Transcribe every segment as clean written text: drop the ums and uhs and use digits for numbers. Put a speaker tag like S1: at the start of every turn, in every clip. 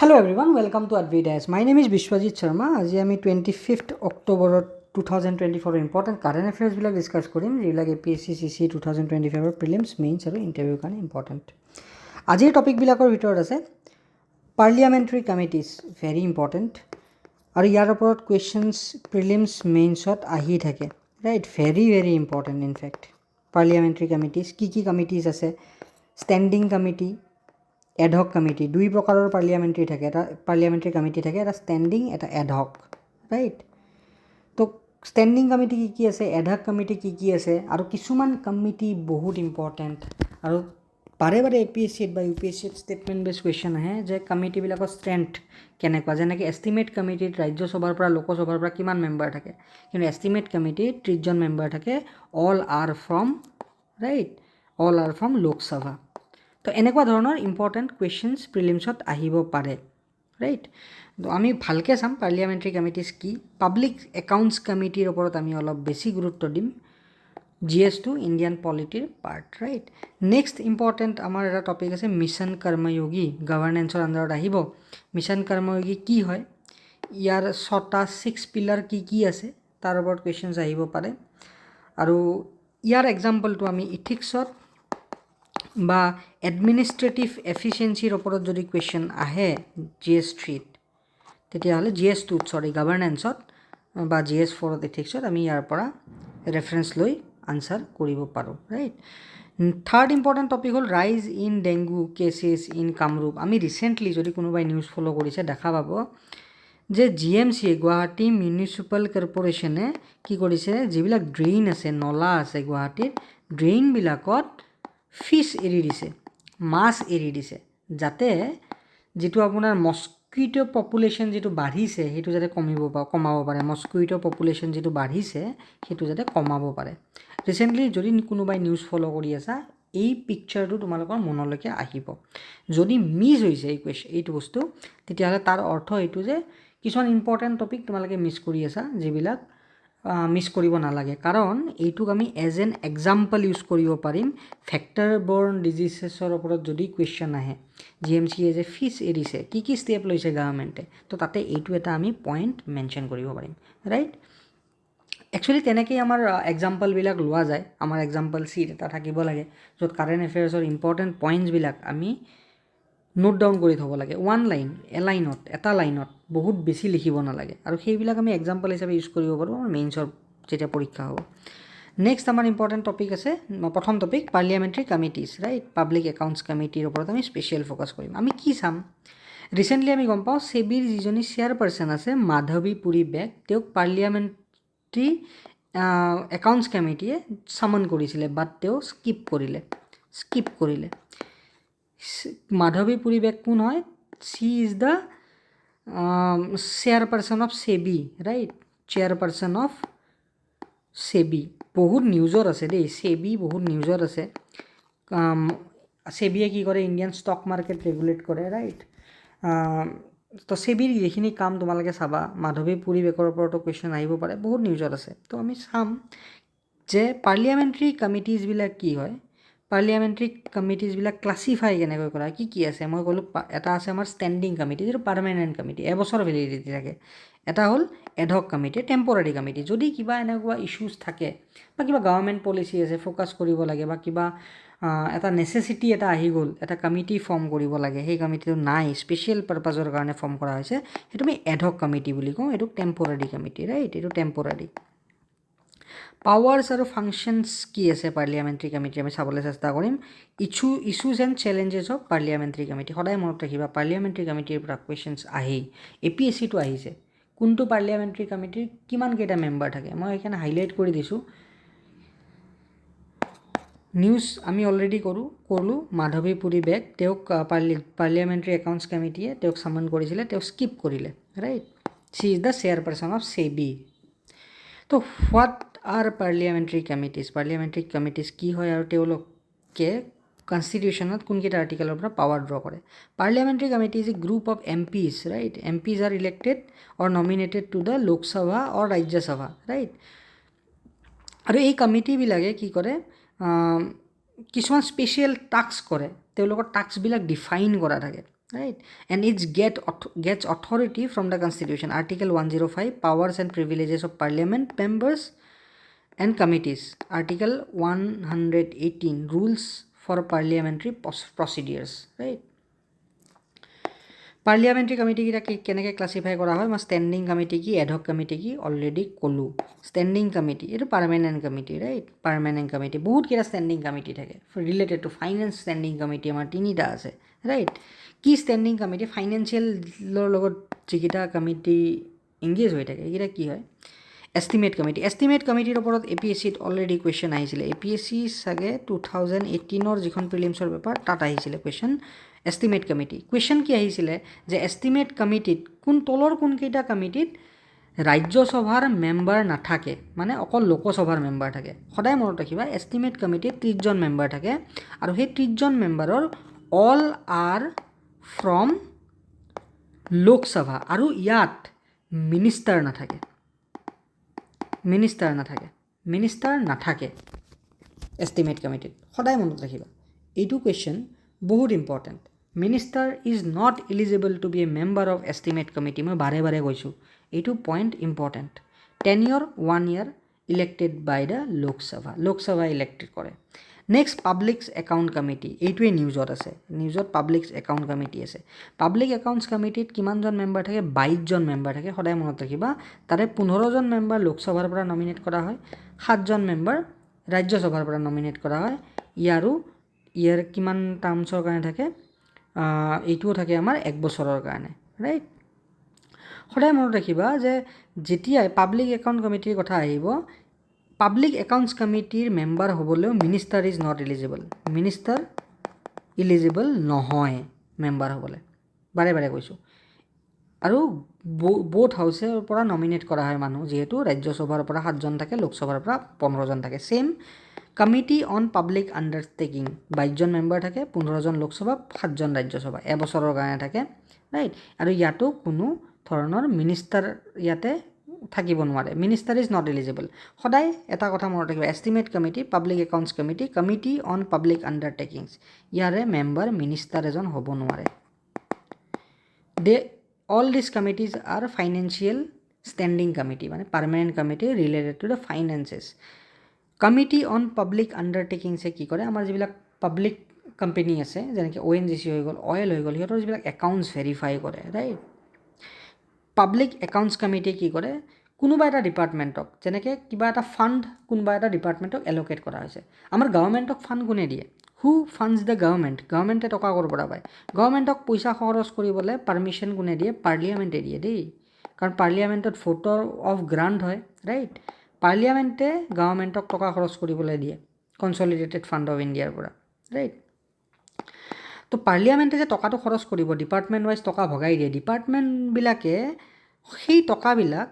S1: Hello everyone, welcome to Advidas. My name is Bishwajit Sharma. আজি আমি 25th অক্টোবৰত 2024 important current এফেয়াৰ্ছবিলাক discuss কৰিম, যিবিলাক APSC CC 2025 প্ৰিলিমছ মেইনছ আৰু ইণ্টাৰভিউৰ কাৰণে ইম্পৰ্টেণ্ট। আজিৰ টপিকবিলাকৰ ভিতৰত আছে পাৰ্লিয়ামেণ্টাৰী কমিটিজ, ভেৰি ইম্পৰ্টেণ্ট, আৰু ইয়াৰ ওপৰত কুৱেশ্যনছ প্ৰিলিমছ মেইনছত আহি থাকে, right, very very important in fact. Parliamentary committees, কি কমিটিজ আছে? ষ্টেণ্ডিং কমিটি, এডহক কমিটি, দুই প্ৰকাৰৰ পাৰ্লিয়ামেণ্টাৰী থাকে, এটা পাৰ্লিয়ামেণ্টাৰী কমিটি থাকে, এটা ষ্টেণ্ডিং, এটা এডহক, ৰাইট। তো ষ্টেণ্ডিং কমিটি কি আছে, এডহক কমিটি কি আছে, আৰু কিছুমান কমিটি বহুত ইম্পৰ্টেণ্ট, আৰু বাৰে বাৰে APSCত বা UPSCত ষ্টেটমেণ্ট বেছ কুৱেশ্যন আহে যে কমিটিবিলাকৰ ষ্ট্ৰেংথ কেনেকুৱা। যেনেকৈ এষ্টিমেট কমিটিত ৰাজ্যসভাৰ পৰা লোকসভাৰ পৰা কিমান মেম্বাৰ থাকে, কিন্তু এষ্টিমেট কমিটিত 30জন মেম্বাৰ থাকে, অল আৰ ফ্ৰম লোকসভা। তো এনেকুৱা ধৰণৰ ইম্পৰ্টেণ্ট কুৱেশ্যনছ প্ৰিলিমছত আহিব পাৰে, ৰাইট। তো আমি ভালকৈ চাম পাৰ্লিয়ামেণ্টাৰী কমিটিজ কি। পাব্লিক একাউণ্টছ কমিটিৰ ওপৰত আমি অলপ বেছি গুৰুত্ব দিম, GS2 ইণ্ডিয়ান পলিটিৰ পাৰ্ট, ৰাইট। নেক্সট ইম্পৰ্টেণ্ট আমাৰ এটা টপিক আছে মিছন কৰ্ময়োগী, গভাৰ্নেন্সৰ আণ্ডাৰত আহিব। মিছন কৰ্ময়োগী কি হয়, ইয়াৰ 6 পিলাৰ কি আছে, তাৰ ওপৰত কুৱেশ্যনছ আহিব পাৰে। আৰু ইয়াৰ এক্সাম্পলটো আমি ইথিক্সত বা এডমিনিষ্ট্ৰেটিভ এফিচিয়েঞ্চিৰ ওপৰত যদি কুৱেশ্যন আহে GS3ত, তেতিয়াহ'লে GS2ত গভাৰ্নেন্সত বা GS4ত ইথিক্সত আমি ইয়াৰ পৰা ৰেফাৰেঞ্চ লৈ আনচাৰ কৰিব পাৰোঁ, ৰাইট। থাৰ্ড ইম্পৰ্টেণ্ট টপিক হ'ল ৰাইজ in dengue cases in Kamrup. আমি ৰিচেণ্টলি যদি কোনোবাই নিউজ ফ'ল' কৰিছে দেখা পাব যে GMCয়ে, গুৱাহাটী মিউনিচিপেল কৰ্প'ৰেশ্যনে কি কৰিছে, যিবিলাক ড্ৰেইন আছে, নলা আছে গুৱাহাটীৰ, ড্ৰেইনবিলাকত ফিছ এৰি দিছে, মাছ এৰি দিছে, যাতে যিটো আপোনাৰ মস্কিটো পপুলেশ্যন যিটো বাঢ়িছে সেইটো যাতে কমাব পাৰে, মস্কিটো পপুলেশ্যন যিটো বাঢ়িছে সেইটো যাতে কমাব পাৰে। ৰিচেণ্টলি যদি কোনোবাই নিউজ ফ'ল' কৰি আছা, এই পিকচাৰটো তোমালোকৰ মনলৈকে আহিব। যদি মিছ হৈছে এইটো বস্তু, তেতিয়াহ'লে তাৰ অৰ্থ এইটো যে কিছুমান ইম্পৰ্টেণ্ট টপিক তোমালোকে মিছ কৰি আছা, যিবিলাক মিছ কৰিব নালাগে, কাৰণ এইটোক আমি এজ এন এক্সাম্পল ইউজ কৰিব পাৰিম ভেক্টৰ বৰ্ণ ডিজিজেছৰ ওপৰত যদি কুৱেশ্যন আহে। GMCয়ে যে ফিছ এৰিছে, কি ষ্টেপ লৈছে গভৰ্ণমেণ্টে, তো তাতে এইটো এটা আমি পইণ্ট মেনশ্যন কৰিব পাৰিম, ৰাইট। একচুৱেলি তেনেকেই আমাৰ এক্সাম্পলবিলাক লোৱা যায়। আমাৰ এক্সাম্পল শ্বীট এটা থাকিব লাগে, য'ত কাৰেণ্ট এফেয়াৰ্ছৰ ইম্পৰ্টেণ্ট পইণ্টছবিলাক আমি নোট ডাউন কৰি থ'ব লাগে। এটা লাইনত বহুত বেছি লিখিব নালাগে, আৰু সেইবিলাক আমি এক্সাম্পল হিচাপে ইউজ কৰিব পাৰোঁ আমাৰ মেইনছৰ যেতিয়া পৰীক্ষা হ'ব। নেক্সট আমাৰ ইম্পৰ্টেণ্ট টপিক আছে, প্ৰথম topic parliamentary committees, right. Public accounts কমিটিৰ ওপৰত আমি স্পেচিয়েল ফ'কাছ কৰিম। আমি কি চাম, ৰিচেণ্টলি আমি গম পাওঁ সেবিৰ যিজনী চেয়াৰপাৰ্চন আছে মাধৱী পুৰী বেগ, তেওঁক পাৰ্লিয়ামেণ্টাৰী একাউণ্টছ কমিটিয়ে চামন কৰিছিলে, বাট তেওঁ স্কিপ কৰিলে। মাধৱী পুৰী বেগ কোন হয়? She is the chairperson of SEBI, right, chairperson of SEBI. বহুত নিউজত আছে দেই, সেবি বহুত নিউজত আছে। সেবিয়ে কি কৰে, ইণ্ডিয়ান ষ্টক মাৰ্কেট ৰেগুলেট কৰে, ৰাইট। তো সেবিৰ যিখিনি কাম তোমালোকে চাবা, মাধৱী পুৰী বেগৰ ওপৰতো কুৱেশ্যন আহিব পাৰে, বহুত নিউজত আছে। তো আমি চাম যে পাৰ্লিয়ামেণ্টাৰী কমিটিজবিলাক কি হয়, পাৰ্লিয়ামেণ্টাৰী কমিটিজবিলাক ক্লাছিফাই কেনেকৈ কৰা, কি আছে। মই ক'লোঁ এটা আছে আমাৰ ষ্টেণ্ডিং কমিটি, যিটো পাৰ্মানেণ্ট কমিটি, এবছৰ ভেলিডিটি থাকে। এটা হ'ল এডহক কমিটি, টেম্পৰাৰী কমিটি, যদি কিবা এনেকুৱা ইছ্যুজ থাকে বা কিবা গভৰ্ণমেণ্ট পলিচি আছে ফ'কাছ কৰিব লাগে, বা কিবা এটা নেচেচিটি এটা আহি গ'ল, এটা কমিটি ফৰ্ম কৰিব লাগে, সেই কমিটিটো নাই, স্পেচিয়েল পাৰপাজৰ কাৰণে ফৰ্ম কৰা হৈছে, সেইটো আমি এডহক কমিটি বুলি কওঁ। এইটো টেম্পৰাৰী কমিটি, ৰাইট, এইটো টেম্পৰাৰী। পাৱাৰ্ছ আৰু ফাংচনছ কি আছে পাৰ্লিয়ামেণ্টাৰী কমিটি, আমি চাবলৈ চেষ্টা কৰিম। Issues and challenges of parliamentary committee, সদায় মনত ৰাখিবা পাৰ্লিয়ামেণ্টাৰী কমিটিৰ পৰা কুৱেশ্যনছ আহেই। APSCটো আহিছে, কোনটো পাৰ্লিয়ামেণ্টাৰী কমিটিৰ কিমানকেইটা মেম্বাৰ থাকে, মই সেইকাৰণে হাইলাইট কৰি দিছোঁ। নিউজ আমি অলৰেডি ক'লোঁ মাধৱী পুৰী বেগ, তেওঁক পাৰ্লিয়ামেণ্টাৰী একাউণ্টছ কমিটিয়ে তেওঁক চামন কৰিছিলে, তেওঁ স্কিপ কৰিলে, right. She is the chairperson of SEBI. তো what are parliamentary committees, parliamentary committees কি হয়, আৰু তেওঁলোকে কনষ্টিটিউশ্যনত কোনকেইটা আৰ্টিকেলৰ পৰা পাৱাৰ ড্ৰ কৰে। Parliamentary committee is a group of MPs, right. MPs are elected or nominated to the Lok Sabha or Rajya Sabha, right. আৰু এই কমিটিবিলাকে কি কৰে, কিছুমান স্পেচিয়েল টাস্ক কৰে, তেওঁলোকৰ টাস্কবিলাক ডিফাইন কৰা থাকে। right? And it gets authority from the Constitution. Article 105, powers and privileges of Parliament members and committees. Article 118, rules for parliamentary procedures, right? Parliamentary কমিটিকেইটা কেনেকৈ ক্লাছিফাই কৰা হয়? মই ষ্টেণ্ডিং কমিটি কি, এডহক কমিটি কি অলৰেডি ক'লোঁ। ষ্টেণ্ডিং কমিটি এইটো permanent committee, right? Permanent committee বহুতকেইটা ষ্টেণ্ডিং কমিটি থাকে related to finance. Standing committee আমাৰ 3টা আছে, ৰাইট? কি ষ্টেণ্ডিং কমিটি? ফাইনেন্সিয়েলৰ লগত যিকেইটা কমিটি এংগেজ হৈ থাকে এইকেইটা কি হয়? Estimate committee. এষ্টিমেট কমিটিৰ ওপৰত APSCত অলৰেডি কুৱেশ্যন আহিছিলে। APSC চাগে 2018ৰ যিখন প্ৰিলিমছৰ পেপাৰ তাত আহিছিলে কুৱেশ্যন এষ্টিমেট কমিটি। কুৱেশ্যন কি আহিছিলে যে এষ্টিমেট কমিটিত তলৰ কোনকেইটা কমিটিত ৰাজ্যসভাৰ মেম্বাৰ নাথাকে, মানে অকল লোকসভাৰ মেম্বাৰ থাকে। সদায় মনত ৰাখিবা এষ্টিমেট কমিটিত 30জন মেম্বাৰ থাকে আৰু সেই 30জন মেম্বাৰৰ অল আৰ ফ্ৰম লোকসভা আৰু ইয়াত মিনিষ্টাৰ নাথাকে। মিনিষ্টাৰ নাথাকে এষ্টিমেট কমিটিত, সদায় মনত ৰাখিবা। এইটো কুৱেশ্যন বহুত important. Minister is not eligible to be a member of estimate committee. মই বাৰে বাৰে কৈছোঁ এইটো point important. Tenure 1 year elected by the Lok Sabha elected কৰে। নেক্সট পাব্লিক একাউণ্ট কমিটি, এইটোৱে নিউজত আছে। নিউজত পাব্লিক একাউণ্ট কমিটি আছে। পাব্লিক একাউণ্টছ কমিটিত কিমানজন মেম্বাৰ থাকে? 22জন মেম্বাৰ থাকে, সদায় মনত ৰাখিবা। তাৰে 15জন মেম্বাৰ লোকসভাৰ পৰা নমিনেট কৰা হয়, 7জন মেম্বাৰ ৰাজ্যসভাৰ পৰা নমিনেট কৰা হয়। ইয়াৰ কিমান টাৰ্মছৰ কাৰণে থাকে? এইটোও থাকে আমাৰ 1 বছৰৰ কাৰণে, ৰাইট? সদায় মনত ৰাখিবা যে যেতিয়াই পাব্লিক একাউণ্ট কমিটিৰ কথা আহিব, পাব্লিক একাউণ্টছ কমিটিৰ মেম্বাৰ হ'বলৈও minister is not eligible. Minister eligible নহয় মেম্বাৰ হ'বলৈ, বাৰে বাৰে কৈছোঁ। আৰু বোথ হাউচৰ পৰা নমিনেট কৰা হয় মানুহ, যিহেতু ৰাজ্যসভাৰ পৰা 7জন থাকে, লোকসভাৰ পৰা 15জন থাকে। Same committee on public undertaking 22জন মেম্বাৰ থাকে, 15জন লোকসভা, 7জন ৰাজ্যসভা, এবছৰৰ কাৰণে থাকে, ৰাইট? আৰু ইয়াতো কোনো ধৰণৰ মিনিষ্টাৰ ইয়াতে থাকিব নোৱাৰে। Minister is not eligible. সদায় এটা কথা মনত ৰাখিব, estimate committee, public accounts committee, committee on public undertakings, ইয়াৰে মেম্বাৰ মিনিষ্টাৰ এজন হ'ব নোৱাৰে। All this committees are financial standing committee, মানে permanent committee related to the finances. Committee on public আণ্ডাৰটেকিংছে কি কৰে? আমাৰ যিবিলাক পাব্লিক কোম্পানী আছে, যেনেকৈ ONGC হৈ গ'ল, অইল হৈ গ'ল, সিহঁতৰ যিবিলাক একাউণ্টছ ভেৰিফাই কৰে, ৰাইট? পাব্লিক একাউণ্টছ কমিটিয়ে কি কৰে? কোনোবা এটা ডিপাৰ্টমেণ্টক, যেনেকৈ কিবা এটা ফাণ্ড কোনোবা এটা ডিপাৰ্টমেণ্টক এল'কেট কৰা হৈছে। আমাৰ গভৰ্ণমেণ্টক ফাণ্ড কোনে দিয়ে? হু ফাণ্ডছ দ্য গভৰ্ণমেণ্ট? গভৰ্ণমেণ্টে টকা ক'ৰ পৰা পায়? গভৰ্ণমেণ্টক পইচা খৰচ কৰিবলৈ পাৰ্মিশ্যন কোনে দিয়ে? পাৰ্লিয়ামেণ্টে দিয়ে দেই, কাৰণ পাৰ্লিয়ামেণ্টত ভোটৰ অফ গ্ৰাণ্ট হয়, ৰাইট? পাৰ্লিয়ামেণ্টে গভৰ্ণমেণ্টক টকা খৰচ কৰিবলৈ দিয়ে কনচলিডেটেড ফাণ্ড অফ ইণ্ডিয়াৰ পৰা, ৰাইট? তো পাৰ্লিয়ামেণ্টে যে টকাটো খৰচ কৰিব, ডিপাৰ্টমেণ্ট ৱাইজ টকা ভগাই দিয়ে, ডিপাৰ্টমেণ্টবিলাকে সেই টকাবিলাক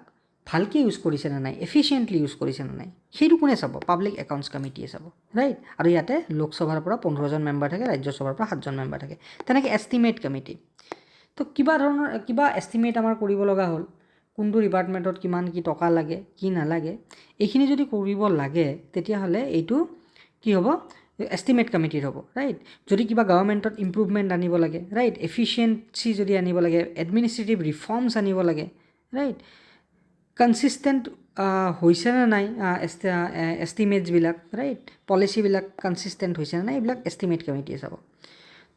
S1: ভালকৈ ইউজ কৰিছে নে নাই, এফিচিয়েণ্টলি ইউজ কৰিছে নে নাই, সেইটো কোনে চাব? পাব্লিক একাউণ্টছ কমিটিয়ে চাব, ৰাইট? আৰু ইয়াতে লোকসভাৰ পৰা 15জন মেম্বাৰ থাকে, ৰাজ্যসভাৰ পৰা 7জন মেম্বাৰ থাকে। তেনেকৈ এষ্টিমেট কমিটি, তো কিবা এষ্টিমেট আমাৰ কৰিব লগা হ'ল, কোনটো ডিপাৰ্টমেণ্টত কিমান কি টকা লাগে, কি নালাগে, এইখিনি যদি কৰিব লাগে তেতিয়াহ'লে এইটো কি হ'ব? এষ্টিমেট কমিটিৰ হ'ব, ৰাইট? যদি কিবা গভৰ্ণমেণ্টত ইম্প্ৰুভমেণ্ট আনিব লাগে, ৰাইট? এফিচিয়েঞ্চি যদি আনিব লাগে, এডমিনিষ্ট্ৰেটিভ ৰিফৰ্মছ আনিব লাগে, ৰাইট? কনচিষ্টেণ্ট হৈছে নে নাই এষ্টিমেটছবিলাক, ৰাইট? পলিচিবিলাক কনচিষ্টেণ্ট হৈছে নে নাই, এইবিলাক এষ্টিমেট কমিটিয়ে চাব।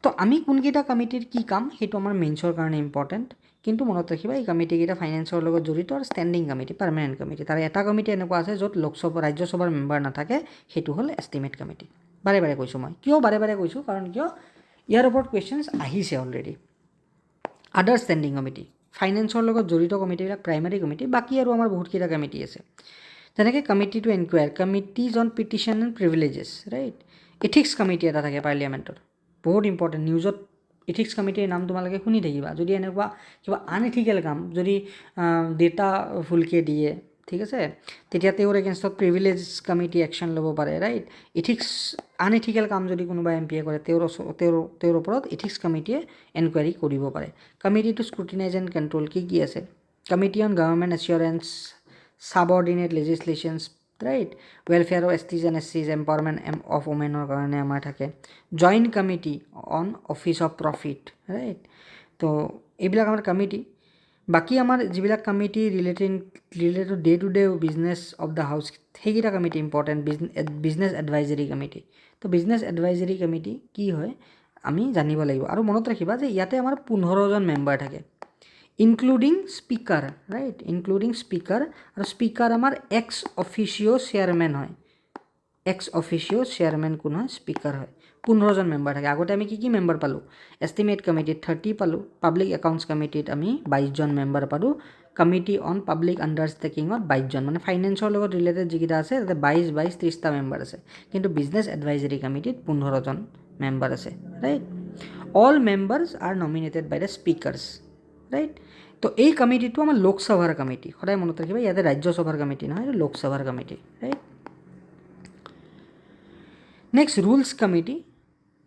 S1: তো আমি কোনকেইটা কমিটিৰ কি কাম সেইটো আমাৰ মেইনছৰ কাৰণে ইম্পৰ্টেণ্ট, কিন্তু মনত ৰাখিবা এই কমিটিকেইটা ফাইনেন্সৰ লগত জড়িত আৰু ষ্টেণ্ডিং কমিটি, পাৰ্মানেণ্ট কমিটি। তাৰে এটা কমিটি এনেকুৱা আছে য'ত ৰাজ্যসভাৰ মেম্বাৰ নাথাকে, সেইটো হ'ল এষ্টিমেট কমিটি। বাৰে বাৰে কৈছোঁ মই, কিয় বাৰে বাৰে কৈছোঁ? কাৰণ কিয় ইয়াৰ ওপৰত কুৱেশ্যনছ আহিছে অলৰেডি। আদাৰ ষ্টেণ্ডিং কমিটি, ফাইনেন্সৰ লগত জড়িত কমিটিবিলাক প্ৰাইমাৰী কমিটি, বাকী আৰু আমাৰ বহুতকেইটা কমিটি আছে। যেনেকৈ committee to enquire, committees on petition and privileges, right? Ethics committee এটা থাকে পাৰ্লিয়ামেণ্টৰ, বহুত ইম্পৰ্টেণ্ট। নিউজত এথিক্স কমিটিৰ নাম তোমালোকে শুনি থাকিবা। যদি এনেকুৱা কিবা আনএথিকেল কাম যদি ডেটা ভুলকৈ দিয়ে, ঠিক আছে, তেতিয়া তেওঁৰ এগেইনষ্টত প্ৰিভিলেজ কমিটি একশ্যন ল'ব পাৰে, ৰাইট? আনএথিকেল কাম যদি কোনোবা MP কৰে, তেওঁৰ ওপৰত এথিক্স কমিটিয়ে এনকুৱাৰী কৰিব পাৰে। Committee to scrutinize and control কি আছে? Committee on government assurance, subordinate legislations, right welfare of STs and SCs empowerment of ওমেনৰ কাৰণে আমাৰ থাকে joint committee on office of profit right তো এইবিলাক আমাৰ কমিটি বাকী আমাৰ যিবিলাক committee related day to day business of the house সেইকেইটা committee important business advisory committee তো বিজনেছ এডভাইজৰী কমিটি কি হয় আমি জানিব লাগিব আৰু মনত ৰাখিবা যে ইয়াতে আমাৰ 15জন মেম্বাৰ থাকে including speaker right including speaker আৰু স্পীকাৰ আমাৰ এক্স অফিচিঅ' চেয়াৰমেন হয় এক্স অফিচিঅ' চেয়াৰমেন কোন হয় স্পীকাৰ হয় 15জন মেম্বাৰ থাকে আগতে আমি কি মেম্বাৰ পালোঁ এষ্টিমেট কমিটিত 30 পালোঁ পাব্লিক একাউণ্টছ কমিটিত আমি 22জন মেম্বাৰ পালোঁ কমিটি অন পাব্লিক আণ্ডাৰষ্টেকিঙত 22জন মানে ফাইনেন্সৰ লগত ৰিলেটেড যিকেইটা আছে তাতে 22-30টা মেম্বাৰ আছে কিন্তু বিজনেছ এডভাইজৰী কমিটিত 15জন মেম্বাৰ আছে right all members are nominated by the speakers right তো এই কমিটিটো আমাৰ লোকসভাৰ কমিটি সদায় মনত ৰাখিবা ইয়াতে ৰাজ্যসভাৰ কমিটি নহয় এইটো লোকসভাৰ committee right next rules committee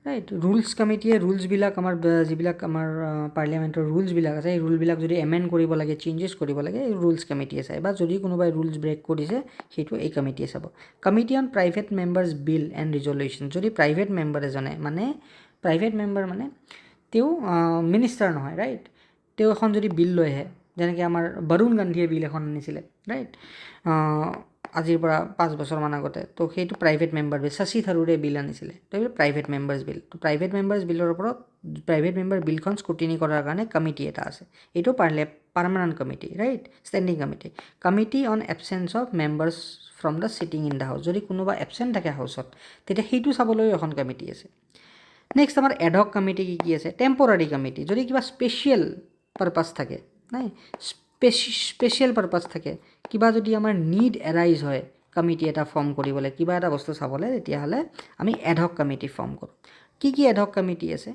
S1: right rules কমিটিয়ে ৰুলছবিলাক আমাৰ যিবিলাক আমাৰ পাৰ্লিয়ামেণ্টৰ ৰুলছবিলাক আছে এই ৰুলবিলাক যদি এমেণ্ড কৰিব লাগে চেঞ্জেছ কৰিব লাগে এই ৰুলছ কমিটিয়ে চায় বা যদি কোনোবাই ৰুলছ ব্ৰেক কৰিছে সেইটো এই কমিটিয়ে চাব committee on private members Bill and resolution যদি প্ৰাইভেট মেম্বাৰ এজনে মানে প্ৰাইভেট মেম্বাৰ মানে তেওঁ মিনিষ্টাৰ নহয় ৰাইট তেওঁ এখন যদি বিল লৈ আহে যেনেকৈ আমাৰ বৰুণ গান্ধীয়ে বিল এখন আনিছিলে ৰাইট আজিৰ পৰা 5 বছৰমান আগতে তো সেইটো প্ৰাইভেট মেম্বাৰ বিল শশী থাৰুৰে বিল আনিছিলে তো এইটো প্ৰাইভেট মেম্বাৰ্ছ বিল তো প্ৰাইভেট মেম্বাৰ্ছ বিলৰ ওপৰত প্ৰাইভেট মেম্বাৰ বিলখন স্ক্ৰুটিনি কৰাৰ কাৰণে কমিটি এটা আছে এইটো permanent committee right standing committee committee on absence of members from the cheating in the house যদি কোনোবা এবচেণ্ট থাকে হাউচত তেতিয়া সেইটো চাবলৈ এখন কমিটি আছে নেক্সট আমাৰ এডহক কমিটি কি আছে টেম্পৰাৰী কমিটি যদি কিবা স্পেচিয়েল পাৰপাছ থাকে নাই স্পেচিয়েল পাৰপাছ থাকে কিবা যদি আমাৰ নিড এৰাইজ হয় কমিটি এটা ফৰ্ম কৰিবলৈ কিবা এটা বস্তু চাবলৈ তেতিয়াহ'লে আমি এডহক কমিটি ফৰ্ম কৰোঁ কি এডহক কমিটি আছে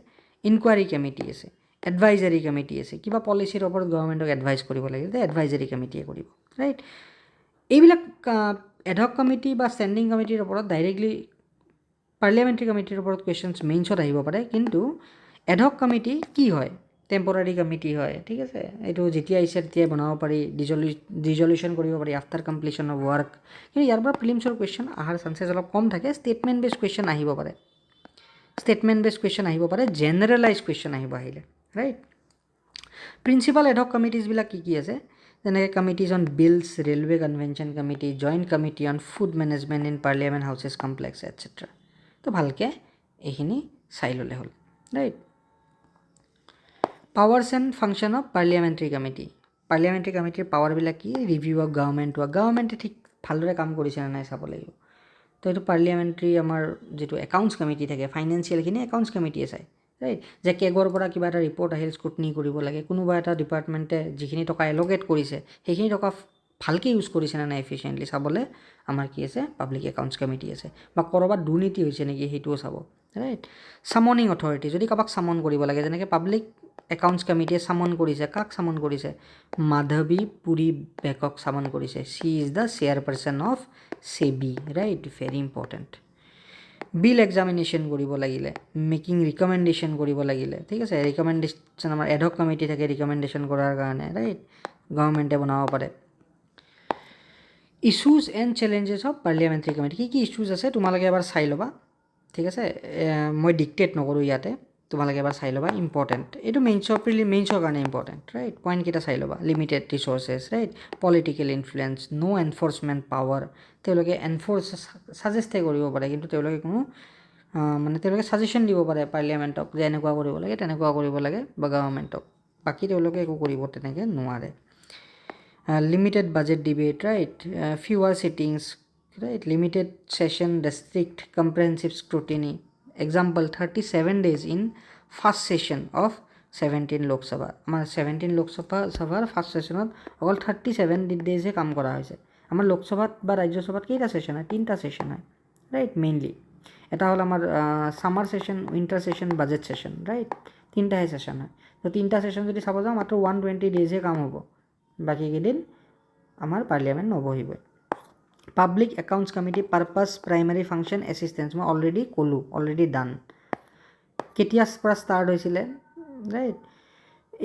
S1: ইনকুৱাৰী কমিটি আছে এডভাইজাৰী কমিটি আছে কিবা পলিচিৰ ওপৰত গভৰ্ণমেণ্টক এডভাইজ কৰিব লাগে তেতিয়া এডভাইজাৰী কমিটিয়ে কৰিব ৰাইট এইবিলাক এডহক কমিটি বা ষ্টেণ্ডিং কমিটিৰ ওপৰত ডাইৰেক্টলি পাৰ্লিয়ামেণ্টাৰী কমিটিৰ ওপৰত কুৱেশ্যনছ মেইনছত আহিব পাৰে কিন্তু এডহক কমিটি কি হয় টেম্পৰাৰী কমিটি হয় ঠিক আছে এইটো যেতিয়া ইচ্ছা তেতিয়াই বনাব পাৰি ৰিজলিউশ্যন কৰিব পাৰি আফটাৰ কমপ্লিশ্যন অফ ৱৰ্ক কিন্তু ইয়াৰ পৰা প্ৰিলিমছৰ কুৱেশ্যন অহাৰ চান্সেছ অলপ কম থাকে ষ্টেটমেণ্ট বেছ কুৱেশ্যন আহিব পাৰে জেনেৰেলাইজ কুৱেশ্যন আহিলে ৰাইট প্ৰিন্সিপাল এডহক কমিটিজবিলাক কি আছে যেনেকৈ committees on bills railway convention committee joint committee on food management in parliament houses complex etcetera তো ভালকৈ এইখিনি চাই ল'লে হ'ল right powers and function of parliamentary কমিটিৰ পাৱাৰবিলাক কি ৰিভিউ অফ গভৰ্ণমেণ্টে ঠিক ভালদৰে কাম কৰিছে নে নাই চাব লাগিব তো এইটো পাৰ্লিয়ামেণ্টাৰী আমাৰ যিটো একাউণ্টছ কমিটি থাকে ফাইনেন্সিয়েলখিনি একাউণ্টছ কমিটিয়ে চায় ৰাইট যে কেগৰ পৰা কিবা এটা ৰিপৰ্ট আহিল স্ক্ৰুটনি কৰিব লাগে কোনোবা এটা ডিপাৰ্টমেণ্টে যিখিনি টকা এল'কেট কৰিছে সেইখিনি টকা ভালকৈ ইউজ কৰিছে নে নাই এফিচিয়েণ্টলি চাবলৈ আমাৰ কি আছে পাব্লিক একাউণ্টছ কমিটি আছে বা ক'ৰবাত দুৰ্নীতি হৈছে নেকি সেইটোও চাব ৰাইট চামনিং অথৰিটি যদি কাৰোবাক চামন কৰিব লাগে যেনেকৈ পাব্লিক একাউণ্টছ কমিটিয়ে চামন কৰিছে কাক চামন কৰিছে মাধৱী পুৰী বেকক চামন কৰিছে she is the chairperson of SEBI right very important bill examination কৰিব লাগিলে মেকিং ৰিকমেণ্ডেশ্যন কৰিব লাগিলে ঠিক আছে ৰিকমেণ্ডেশ্যন আমাৰ এডহক কমিটি থাকে ৰিকমেণ্ডেশ্যন কৰাৰ কাৰণে ৰাইট গভৰ্ণমেণ্টে বনাব পাৰে issues and challenges of parliamentary committee কি ইছ্যুজ আছে তোমালোকে এবাৰ চাই ল'বা ঠিক আছে মই ডিক্টেট নকৰোঁ ইয়াতে তোমালোকে এবাৰ চাই ল'বা ইম্পৰ্টেণ্ট এইটো মেইনছৰ কাৰণে ইম্পৰ্টেণ্ট ৰাইট পইণ্টকেইটা চাই ল'বা limited resources right political influence no' enforcement power তেওঁলোকে ছাজেষ্টহে কৰিব পাৰে কিন্তু তেওঁলোকে কোনো তেওঁলোকে ছাজেশ্যন দিব পাৰে পাৰ্লিয়ামেণ্টক যে এনেকুৱা কৰিব লাগে তেনেকুৱা কৰিব লাগে বা গভৰ্ণমেণ্টক বাকী তেওঁলোকে একো কৰিব তেনেকৈ নোৱাৰে limited budget debate right fewer sittings right limited session restrict comprehensive scrutiny example 37 days in first session of 17 Lok Sabha আমাৰ 17 Lok Sabha ফাৰ্ষ্ট ছেশ্যনত অকল 37 ডেজহে কাম কৰা হৈছে আমাৰ লোকসভাত বা ৰাজ্যসভাত কেইটা ছেশ্যন হয় 3টা ছেশ্যন হয় ৰাইট মেইনলি এটা হ'ল আমাৰ summer session winter session budget session right 3টাহে ছেশ্যন হয় তো 3টা ছেশ্যন যদি চাব যাওঁ মাত্ৰ 120 ডেজহে কাম হ'ব বাকীকেইদিন আমাৰ পাৰ্লিয়ামেণ্ট নবহিবই public accounts committee purpose primary function assistance মই অলৰেডি ডান কেতিয়াৰ পৰা ষ্টাৰ্ট হৈছিলে right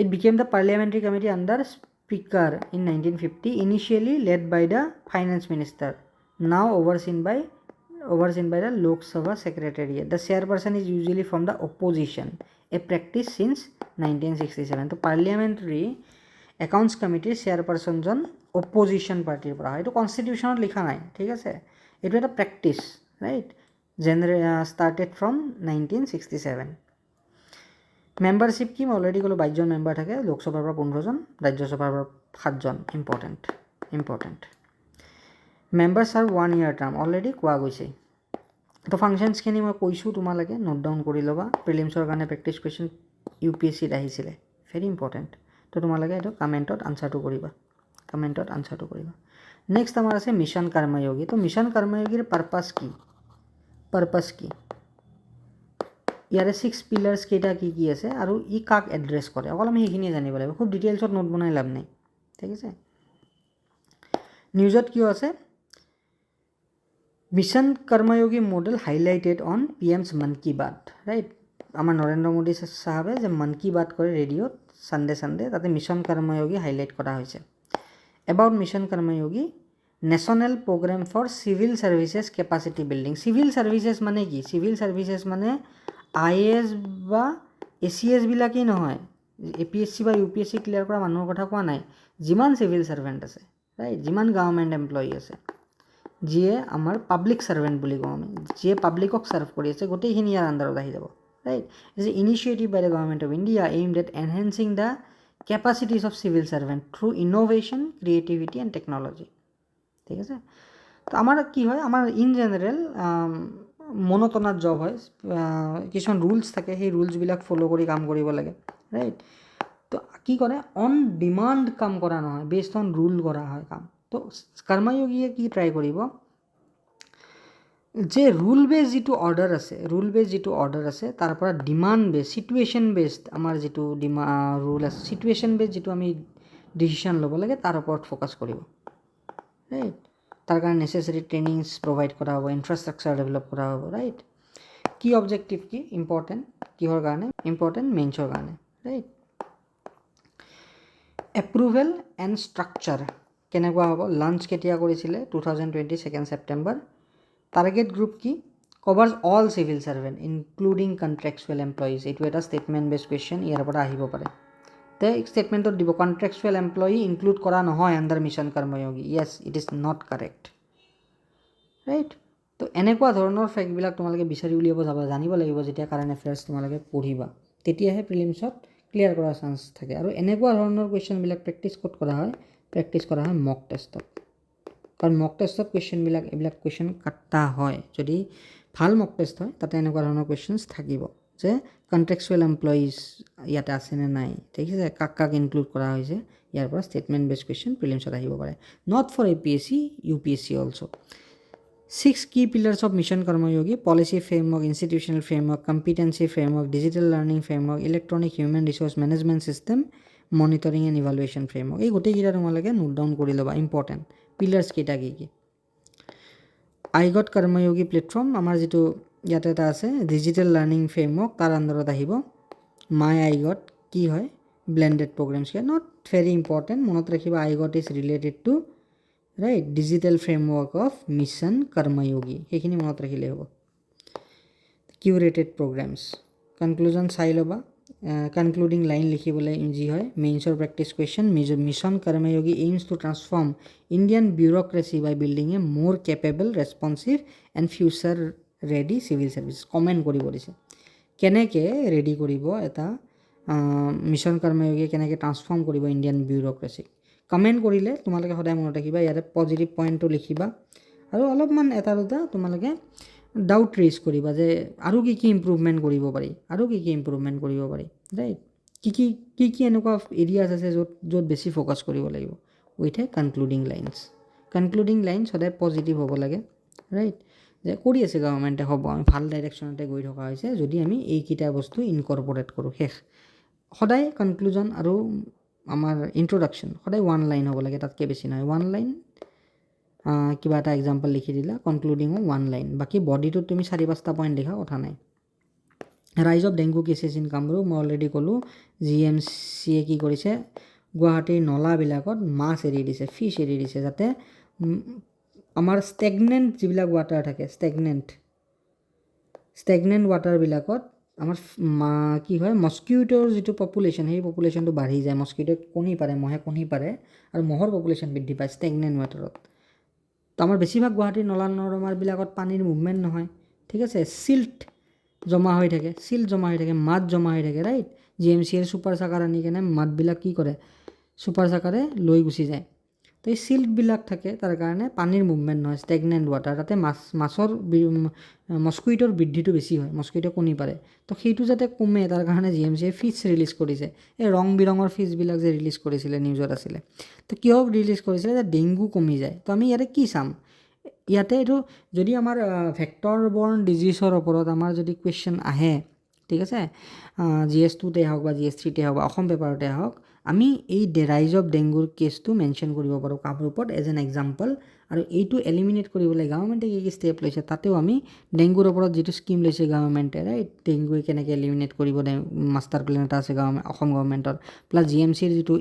S1: it became the parliamentary committee under speaker in 1950 initially led by the finance minister now overseen by the Lok Sabha Secretariat. The chairperson is usually from the opposition, a practice since 1967. তো parliamentary accounts কমিটিৰ চেয়াৰপাৰ্চনজন opposition পাৰ্টিৰ পৰা হয়। এইটো কনষ্টিটিউশ্যনত লিখা নাই, ঠিক আছে, এইটো এটা practice, right, started from 1967। Membership কি মই অলৰেডি ক'লোঁ, 22জন মেম্বাৰ থাকে, লোকসভাৰ পৰা 15জন, ৰাজ্যসভাৰ পৰা 7জন। Important member serve 1 year term, already কোৱা গৈছে। তো ফাংচনছখিনি মই কৈছোঁ, তোমালোকে নোট ডাউন কৰি ল'বা। প্ৰিলিমছৰ কাৰণে প্ৰেক্টিছ কুৱেশ্যন UPSCত আহিছিলে, ভেৰি ইম্পৰ্টেণ্ট। তো তোমালোকে এইটো কমেণ্টত আনচাৰটো কৰিবা। নেক্সট আমাৰ আছে মিছন কৰ্ময়োগী। তো মিছন কৰ্ময়োগীৰ পাৰপাছ কি? ইয়াৰে 6 পিলাৰ্ছ কেইটা কি আছে আৰু ই কাক এড্ৰেছ কৰে, অকল আমি সেইখিনিয়ে জানিব লাগিব, খুব ডিটেইলছত নোট বনাই লাভ নাই, ঠিক আছে। নিউজত কিয় আছে, mission Karmayogi model highlighted on PM's Mann Ki Baat, right. আমাৰ নৰেন্দ্ৰ মোদী চাহাবে যে মন কী বাত কৰে ৰেডিঅ'ত চানডে, তাতে মিছন কৰ্ময়োগী হাইলাইট কৰা হৈছে। About mission Karmayogi, national programme for civil services capacity building. Civil services মানে কি? চিভিল ছাৰ্ভিচেছ মানে IAS বা ACS বিলাকেই নহয়, APSC বা UPSC ক্লিয়াৰ কৰা মানুহৰ কথা কোৱা নাই, যিমান চিভিল ছাৰ্ভেণ্ট আছে, ৰাইট, যিমান গভৰ্ণমেণ্ট এমপ্লয়ী আছে, যিয়ে আমাৰ পাব্লিক ছাৰ্ভেণ্ট বুলি কওঁ আমি, যিয়ে পাব্লিকক ছাৰ্ভ কৰি আছে, গোটেইখিনি ইয়াৰ আণ্ডাৰত আহি যাব, right. Is a initiative by the government of India aimed at enhancing the capacities of civil servant through innovation, creativity and technology, ঠিক আছে। তো আমাৰ কি হয়, আমাৰ ইন জেনেৰেল মনোটনাত জব হয়, কিছুমান ৰুলছ থাকে, সেই ৰুলছবিলাক ফ'ল' কৰি কাম কৰিব লাগে, ৰাইট। তো কি কৰে, অন ডিমাণ্ড কাম কৰা নহয়, বেছড অন ৰুল কৰা হয় কাম। তো কৰ্ময়োগীয়ে কি ট্ৰাই কৰিব যে ৰুল বেছ যিটো অৰ্ডাৰ আছে তাৰ পৰা ডিমাণ্ড বেছ, চিটুৱেশ্যন বেছড আমাৰ যিটো ৰুল আছে, চিটুৱেশ্যন বেছ যিটো আমি ডিচিশ্যন ল'ব লাগে তাৰ ওপৰত ফ'কাছ কৰিব, ৰাইট। তাৰ কাৰণে নেচেচাৰী ট্ৰেইনিংছ প্ৰভাইড কৰা হ'ব, ইনফ্ৰাষ্ট্ৰাকচাৰ ডেভেলপ কৰা হ'ব, ৰাইট। কি অবজেক্টিভ কি ইম্পৰ্টেণ্ট, কিহৰ কাৰণে ইম্পৰ্টেণ্ট, মেইনছৰ কাৰণে, ৰাইট। এপ্ৰুভেল এণ্ড ষ্ট্ৰাকচাৰ কেনেকুৱা হ'ব, লাঞ্চ কেতিয়া কৰিছিলে, 2020 2 September। টাৰ্গেট গ্ৰুপ কি, কভাৰ্ছ all civil servant including contractual employees. এইটো এটা ষ্টেটমেণ্ট বেছ কুৱেশ্যন, ইয়াৰ পৰা আহিব পাৰে। তে ষ্টেটমেণ্টত দিব কণ্ট্ৰেকচুৱেল এমপ্লয়ী ইনক্লুড কৰা নহয় under mission Karmayogi, yes it is not correct, right. তো এনেকুৱা ধৰণৰ ফেক্টবিলাক তোমালোকে বিচাৰি উলিয়াব জানিব লাগিব যেতিয়া কাৰেণ্ট এফেয়াৰ্ছ তোমালোকে পঢ়িবা, তেতিয়াহে প্ৰিলিমছত ক্লিয়াৰ কৰাৰ চান্স থাকে। আৰু এনেকুৱা ধৰণৰ কুৱেশ্যনবিলাক প্ৰেক্টিছ ক'ত কৰা হয়, মক টেষ্টত, কাৰণ মক টেষ্টত কুৱেশ্যনবিলাক এইবিলাক কুৱেশ্যন কাটা হয়। যদি ভাল মক টেষ্ট হয় তাতে এনেকুৱা ধৰণৰ কুৱেশ্যনছ থাকিব যে কণ্ট্ৰেকচুৱেল এমপ্লয়িজ ইয়াতে আছেনে নাই, ঠিক আছে, কাক ইনক্লুড কৰা হৈছে, ইয়াৰ পৰা ষ্টেটমেণ্ট বেছ কুৱেশ্যন প্ৰিলিমছত আহিব পাৰে, not for APSC UPSC also'. 6 key pillars of Mission Karmayogi: policy framework, institutional framework, competency framework, digital learning framework, electronic human resource management system, monitoring and evaluation framework। এই গোটেইকেইটা তোমালোকে নোট ডাউন কৰি ল'বা, important. Pillars কেইটা কি iGOT কৰ্ময়োগী platform, আমাৰ যিটো ইয়াতে এটা আছে ডিজিটেল লাৰ্ণিং ফ্ৰেমৱৰ্ক, তাৰ আণ্ডাৰত আহিব। মাই আইগট কি হয়, blended programmes, not very important, মনত ৰাখিবা iGOT is related to, right, digital framework of mission Karmayogi, সেইখিনি মনত ৰাখিলেই হ'ব। কিউৰেটেড প্ৰগ্ৰেমছ, কনক্লুজন চাই ল'বা, কনক্লুডিং লাইন লিখিবলৈ ইজি হয়। মেইনছৰ practice question, mission Karmayogi aims to transform Indian bureaucracy by building a more capable, responsive and future ready civil service. Comment কৰিব দিছে কেনেকৈ ৰেডি কৰিব এটা মিছন কৰ্ময়োগীয়ে কেনেকৈ ট্ৰান্সফৰ্ম কৰিব ইণ্ডিয়ান বিউৰ'ক্ৰেচিক। কমেণ্ট কৰিলে তোমালোকে সদায় মনত ৰাখিবা, ইয়াতে পজিটিভ পইণ্টটো লিখিবা আৰু অলপমান এটা দুটা তোমালোকে ডাউট ৰেইজ কৰিবা যে আৰু কি ইম্প্ৰুভমেণ্ট কৰিব পাৰি, ৰাইট। কি এনেকুৱা এৰিয়াজ আছে য'ত বেছি ফ'কাছ কৰিব লাগিব, উইথ এ কনক্লুডিং লাইনছ সদায় পজিটিভ হ'ব লাগে, ৰাইট, যে কৰি আছে গভৰ্ণমেণ্টে, হ'ব, আমি ভাল ডাইৰেকশ্যনতে গৈ থকা হৈছে যদি আমি এইকেইটা বস্তু ইনকৰ্পৰেট কৰোঁ। শেষ সদায় কনক্লুজন আৰু আমাৰ ইন্ট্ৰডাকশ্যন সদায় 1 line হ'ব লাগে, তাতকৈ বেছি নহয়। 1 line, কিবা এটা এক্সাম্পল লিখি দিলা, কনক্লুডিঙো 1 line, বাকী বডিটোত তুমি 4-5টা পইণ্ট লিখা, কথা নাই। ৰাইজ of dengue cases in Kamrup, মই অলৰেডি ক'লোঁ। GMCয়ে কি কৰিছে, গুৱাহাটীৰ নলাবিলাকত মাছ এৰি দিছে, ফিছ এৰি দিছে, যাতে আমাৰ ষ্টেগনেণ্ট যিবিলাক ৱাটাৰ থাকে ষ্টেগনেণ্ট ৱাটাৰবিলাকত আমাৰ কি হয় মস্কিউটৰ যিটো পপুলেশ্যন সেই পপুলেশ্যনটো বাঢ়ি যায় মস্কিউটে কণী পাৰে মহে কণী পাৰে আৰু মহৰ পপুলেশ্যন বৃদ্ধি পায় ষ্টেগনেণ্ট ৱাটাৰত তো আমাৰ বেছিভাগ গুৱাহাটীৰ নলা নৰ্দমাবিলাকত পানীৰ মুভমেণ্ট নহয় ঠিক আছে চিল্ট জমা হৈ থাকে মাড জমা হৈ থাকে ৰাইট GMCৰ ছুপাৰ চাকাৰ আনি কেনে মাডবিলাক কি কৰে ছুপাৰ চাকাৰে লৈ গুচি যায় তো এই চিল্টবিলাক থাকে তাৰ কাৰণে পানীৰ মুভমেণ্ট নহয় ষ্টেগনেণ্ট ৱাটাৰ তাতে মাছৰ মস্কুইটোৰ বৃদ্ধিটো বেছি হয় মস্কুইটো কণী পাৰে তো সেইটো যাতে কমে তাৰ কাৰণে GMCয়ে ফিছ ৰিলিজ কৰিছে এই ৰং বিৰঙৰ ফিছবিলাক যে ৰিলিজ কৰিছিলে নিউজত আছিলে তো কিয় ৰিলিজ কৰিছিলে যে ডেংগু কমি যায় তো আমি ইয়াতে কি চাম ইয়াতে এইটো যদি আমাৰ ভেক্টৰ বৰ্ণ ডিজিজৰ ওপৰত আমাৰ যদি কুৱেশ্যন আহে ঠিক আছে GS2তে হওক বা GS3তে হওক বা অসম পেপাৰতে হওক আমি এই ৰাইজ অফ ডেংগুৰ কেছটো মেনশ্যন কৰিব পাৰোঁ কামৰূপত এজ এন এক্সাম্পল আৰু এইটো এলিমিনেট কৰিবলৈ গভৰ্ণমেণ্টে কি ষ্টেপ লৈছে তাতেও আমি ডেংগুৰ ওপৰত যিটো স্কিম লৈছে গভৰ্ণমেণ্টে ৰাইট ডেংগুৱে কেনেকৈ এলিমিনেট কৰিব মাষ্টাৰ প্লেন এটা আছে অসম গভৰ্ণমেণ্টৰ প্লাছ GMCৰ যিটো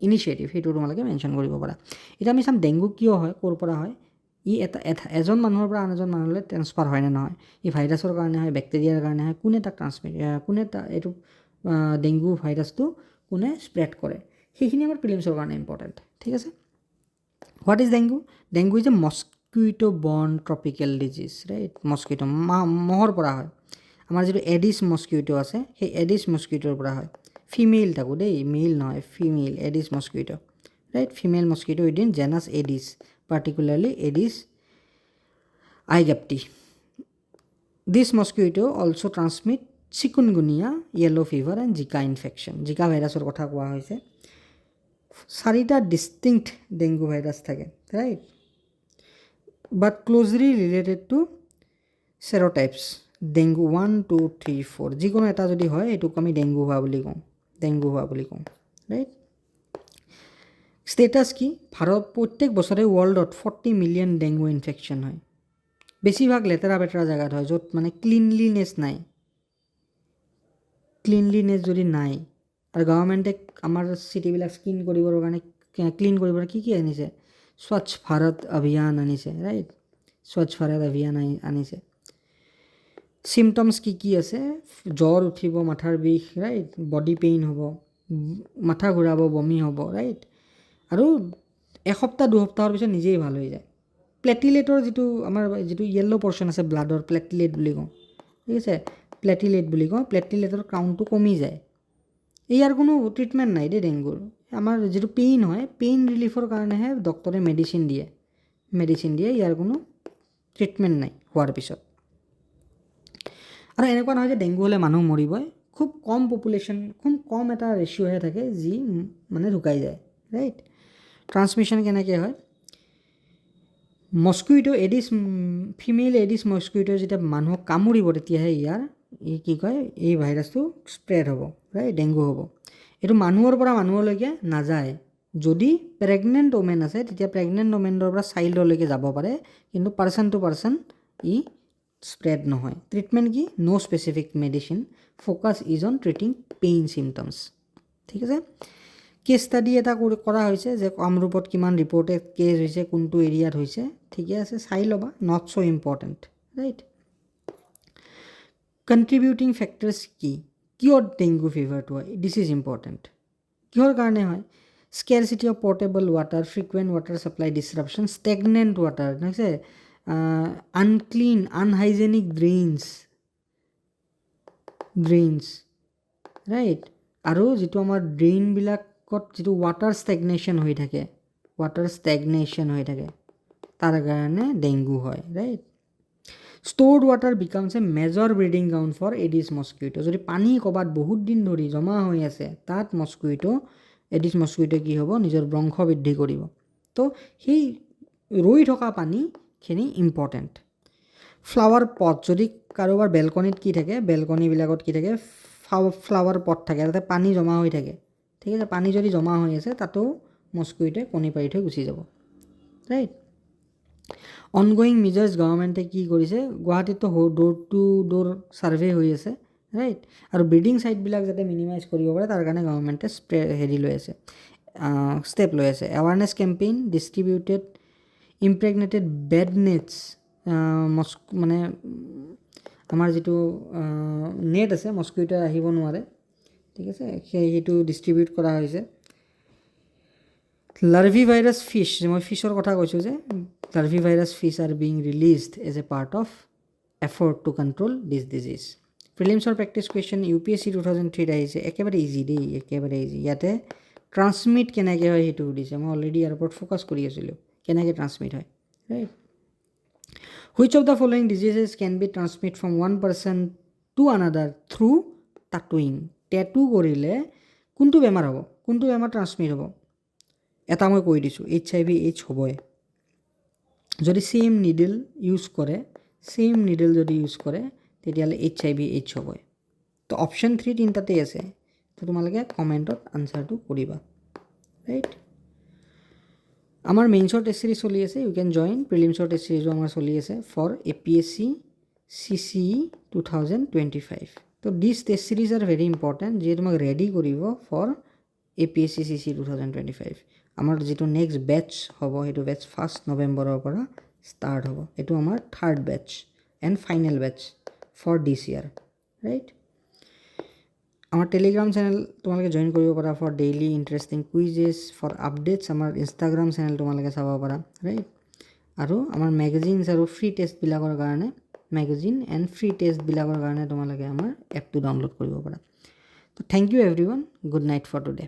S1: ইনিচিয়েটিভ সেইটো তোমালোকে মেনশ্যন কৰিব পাৰা এতিয়া আমি চাম ডেংগু কিয় হয় ক'ৰ পৰা হয় ই এজন মানুহৰ পৰা আন এজন মানুহলৈ ট্ৰেন্সফাৰ হয় নে নহয় ই ভাইৰাছৰ কাৰণে হয় বেক্টেৰিয়াৰ কাৰণে হয় কোনে এইটো ডেংগু ভাইৰাছটো কোনে স্প্ৰেড কৰে সেইখিনি আমাৰ প্ৰিলিমছৰ কাৰণে ইম্পৰ্টেণ্ট ঠিক আছে what is dengue is a mosquito বৰ্ণ ট্ৰপিকেল ডিজিজ ৰাইট মস্কিউটো মহৰ পৰা হয় আমাৰ যিটো এডিছ মস্কিউটো আছে সেই এডিছ মস্কিউটোৰ পৰা হয় ফিমেইল থাকোঁ দেই মেইল নহয় female Aedes mosquito right female mosquito within genus Aedes particularly Aedes aegypti. This mosquito also transmit chikungunya, yellow fever and Zika infection. Zika ভাইৰাছৰ কথা কোৱা হৈছে 4টা ডিষ্টিংক্ট ডেংগু ভাইৰাছ থাকে right but closely related to serotypes dengue 1 2 3 4 যিকোনো এটা যদি হয় এইটোক আমি ডেংগু হোৱা বুলি কওঁ ৰাইট ষ্টেটাছ কি ভাৰত প্ৰত্যেক বছৰে ৱৰ্ল্ডত 40 মিলিয়ন ডেংগু ইনফেকশ্যন হয় বেছিভাগ লেতেৰা পেতেৰা জেগাত হয় য'ত মানে ক্লিনলিনেছ যদি নাই আৰু গভৰ্ণমেণ্টে আমাৰ চিটিবিলাক ক্লিন কৰিবৰ কাৰণে কি আনিছে স্বচ্ছ ভাৰত অভিযান আনিছে ৰাইট স্বচ্ছ ভাৰত অভিযান আনিছে চিমটমছ কি আছে জ্বৰ উঠিব মাথাৰ বিষ ৰাইট বডি পেইন হ'ব মাথা ঘূৰাব বমি হ'ব ৰাইট আৰু এসপ্তাহ দুসপ্তাহৰ পিছত নিজেই ভাল হৈ যায় প্লেটিলেটৰ আমাৰ যিটো য়েল্ল' পৰ্চন আছে ব্লাডৰ প্লেটিলেট বুলি কওঁ ঠিক আছে প্লেটিলেটৰ কাউণ্টটো কমি যায় ইয়াৰ কোনো ট্ৰিটমেণ্ট নাই দেই ডেংগুৰ আমাৰ যিটো পেইন হয় পেইন ৰিলিফৰ কাৰণেহে ডক্টৰে মেডিচিন দিয়ে ইয়াৰ কোনো ট্ৰিটমেণ্ট নাই হোৱাৰ পিছত আৰু এনেকুৱা নহয় যে ডেংগু হ'লে মানুহ মৰিবই খুব কম পপুলেশ্যন খুব কম এটা ৰেচিঅ'হে থাকে যি মানে ঢুকাই যায় ৰাইট ট্ৰান্সমিশ্যন কেনেকৈ হয় মস্কুইটো ফিমেইল এডিছ মস্কুইটো যেতিয়া মানুহক কামুৰিব তেতিয়াহে এই ভাইৰাছটো স্প্ৰেড হ'ব ৰাইট ডেংগু হ'ব এইটো মানুহৰ পৰা মানুহলৈকে নাযায় যদি প্ৰেগনেণ্ট ওমেন আছে তেতিয়া প্ৰেগনেণ্ট ওমেনৰ পৰা চাইল্ডলৈকে যাব পাৰে কিন্তু পাৰ্চন টু পাৰ্চন ই স্প্ৰেড নহয় ট্ৰিটমেণ্ট কি no' specific medicine focus is on treating pain symptoms ঠিক আছে কেছ ষ্টাডি এটা কৰা হৈছে যে কামৰূপত কিমান ৰিপৰ্টেড কেছ হৈছে কোনটো এৰিয়াত হৈছে ঠিকে আছে চাই ল'বা not so' important right contributing factors কিয় ডেংগু ফিভাৰটো হয় দিছ ইজ ইম্পৰ্টেণ্ট কিহৰ কাৰণে হয় scarcity of portable water frequent water supply disruption stagnant water হৈছে আনক্লিন আনহাইজেনিক ড্ৰেইনছ ৰাইট আৰু যিটো আমাৰ ড্ৰেইনবিলাকত যিটো ৱাটাৰ ষ্টেগনেশ্যন হৈ থাকে তাৰ কাৰণে ডেংগু হয় right stored water becomes a major breeding ground for Aedes mosquito যদি পানী ক'ৰবাত বহুত দিন ধৰি জমা হৈ আছে তাত এডিছ মস্কুইটোৱে কি হ'ব নিজৰ বংশ বৃদ্ধি কৰিব তো সেই ৰৈ থকা পানীখিনি ইম্পৰ্টেণ্ট ফ্লাৱাৰ পট যদি কাৰোবাৰ বেলকনিত বেলকনিবিলাকত ফ্লাৱাৰ পট থাকে তাতে পানী জমা হৈ থাকে ঠিক আছে পানী যদি জমা হৈ আছে তাতেও মস্কুইটোৱে কণী পাৰি থৈ গুচি যাব ৰাইট অনগয়িং মেজাৰ্ছ গভৰ্ণমেণ্টে কি কৰিছে গুৱাহাটীততো ড'ৰ টু ড'ৰ ছাৰ্ভে হৈ আছে ৰাইট আৰু ব্ৰিডিং ছাইটবিলাক যাতে মিনিমাইজ কৰিব পাৰে তাৰ কাৰণে গভৰ্ণমেণ্টে ষ্টেপ লৈ আছে এৱাৰনেছ কেম্পেইন ডিষ্ট্ৰিবিউটেড ইম্প্ৰেগনেটেড বেড নেটছ মানে আমাৰ যিটো নেট আছে মস্কিটো আহিব নোৱাৰে, ঠিক আছে, সেইটো ডিষ্ট্ৰিবিউট কৰা হৈছে। লাৰ্ভি ভাইৰাছ ফিছ, মই ফিছৰ কথা কৈছোঁ যে larvivorous fish are being released as a part of effort to control this disease. প্ৰিলিমছৰ প্ৰেক্টিছ কুৱেশ্যন UPSC 2003 আহিছে, একেবাৰে ইজি দেই, একেবাৰে ইজি। ইয়াতে ট্ৰান্সমিট কেনেকৈ হয় সেইটো সুধিছে, মই অলৰেডি ইয়াৰ ওপৰত ফ'কাছ কৰি আছিলোঁ, কেনেকৈ ট্ৰান্সমিট হয়, right. Which of the following diseases can be transmit from one person to another through tattooing. Tattoo কৰিলে কোনটো বেমাৰ হ'ব, কোনটো বেমাৰ ট্ৰান্সমিট হ'ব? এটা মই কৈ দিছোঁ, HIV/AIDS হ'বই। যদি ছেইম নিডল ইউজ কৰে, তেতিয়াহ'লে HIV/AIDS হ'বই। তো অপশ্যন 3 তিনিটাতেই আছে, তো তোমালোকে কমেণ্টত আনচাৰটো কৰিবা, ৰাইট। আমাৰ মেইনছৰ টেষ্ট চিৰিজ চলি আছে, ইউ কেন জইন। প্ৰিলিমছৰ টেষ্ট চিৰিজো আমাৰ চলি আছে ফৰ APSC CCE 2025। তো this test series are very important, যিয়ে তোমাক ৰেডি কৰিব ফৰ APSC CCE 2025। আমাৰ যিটো নেক্সট বেটছ হ'ব, সেইটো বেটছ 1 নৱেম্বৰৰ পৰা ষ্টাৰ্ট হ'ব। এইটো আমাৰ 3rd batch and final batch for this year, right. আমাৰ টেলিগ্ৰাম চেনেল তোমালোকে জইন কৰিব পাৰা for daily interesting quizzes, for updates. আমাৰ ইনষ্টাগ্ৰাম চেনেল তোমালোকে চাব পাৰা, ৰাইট। আৰু আমাৰ মেগাজিনছ আৰু ফ্ৰী টেষ্টবিলাকৰ কাৰণে, মেগাজিন এণ্ড ফ্ৰী টেষ্টবিলাকৰ কাৰণে তোমালোকে আমাৰ এপটো ডাউনলোড কৰিব পাৰা। তো thank you everyone, good night for today.